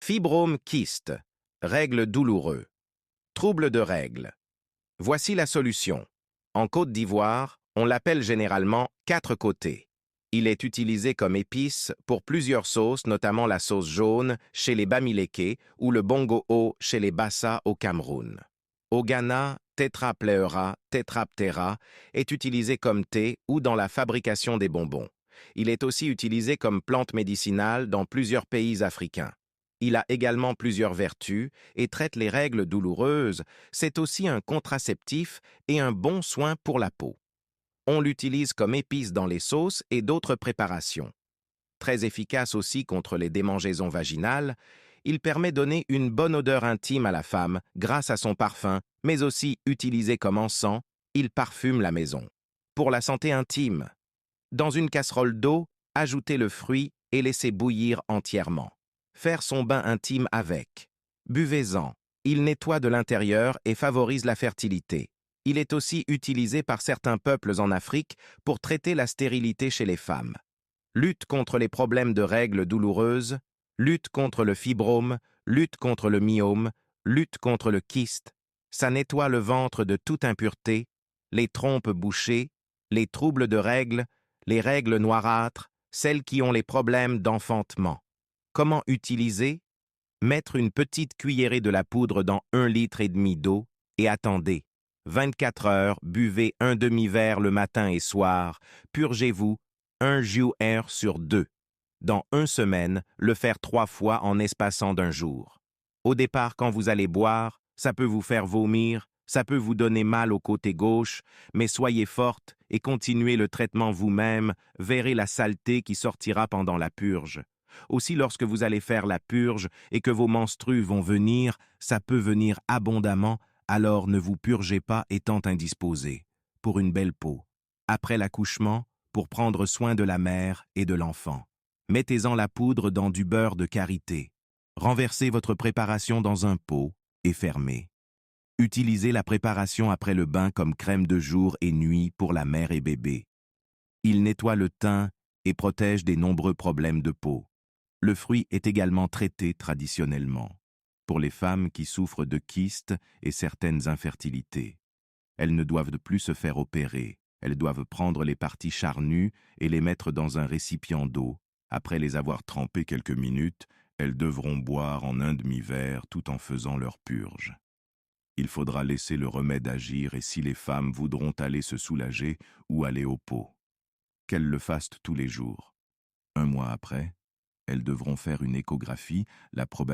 Fibrome kyste, règles douloureux. Troubles de règles. Voici la solution. En Côte d'Ivoire, on l'appelle généralement quatre côtés. Il est utilisé comme épice pour plusieurs sauces, notamment la sauce jaune chez les Bamileke ou le bongo-o chez les Bassa au Cameroun. Au Ghana, Tetra pleura, Tetraptera est utilisé comme thé ou dans la fabrication des bonbons. Il est aussi utilisé comme plante médicinale dans plusieurs pays africains. Il a également plusieurs vertus et traite les règles douloureuses. C'est aussi un contraceptif et un bon soin pour la peau. On l'utilise comme épice dans les sauces et d'autres préparations. Très efficace aussi contre les démangeaisons vaginales, il permet de donner une bonne odeur intime à la femme grâce à son parfum, mais aussi utilisé comme encens, il parfume la maison. Pour la santé intime, dans une casserole d'eau, ajoutez le fruit et laissez bouillir entièrement. Faire son bain intime avec. Buvez-en. Il nettoie de l'intérieur et favorise la fertilité. Il est aussi utilisé par certains peuples en Afrique pour traiter la stérilité chez les femmes. Lutte contre les problèmes de règles douloureuses, lutte contre le fibrome, lutte contre le myome, lutte contre le kyste. Ça nettoie le ventre de toute impureté, les trompes bouchées, les troubles de règles, les règles noirâtres, celles qui ont les problèmes d'enfantement. Comment utiliser? Mettre une petite cuillerée de la poudre dans 1,5 litre d'eau et attendez. 24 heures, buvez un demi-verre le matin et soir, purgez-vous 1 jour sur 2. Dans 1 semaine, le faire 3 fois en espaçant d'1 jour. Au départ, quand vous allez boire, ça peut vous faire vomir, ça peut vous donner mal au côté gauche, mais soyez forte et continuez le traitement vous-même, verrez la saleté qui sortira pendant la purge. Aussi, lorsque vous allez faire la purge et que vos menstrues vont venir, ça peut venir abondamment, alors ne vous purgez pas étant indisposé. Pour une belle peau. Après l'accouchement, pour prendre soin de la mère et de l'enfant. Mettez-en la poudre dans du beurre de karité. Renversez votre préparation dans un pot et fermez. Utilisez la préparation après le bain comme crème de jour et nuit pour la mère et bébé. Il nettoie le teint et protège des nombreux problèmes de peau. Le fruit est également traité traditionnellement pour les femmes qui souffrent de kystes et certaines infertilités. Elles ne doivent plus se faire opérer. Elles doivent prendre les parties charnues et les mettre dans un récipient d'eau. Après les avoir trempées quelques minutes, elles devront boire en un demi-verre tout en faisant leur purge. Il faudra laisser le remède agir et si les femmes voudront aller se soulager ou aller au pot, qu'elles le fassent tous les jours. 1 mois après, elles devront faire une échographie, la probabilité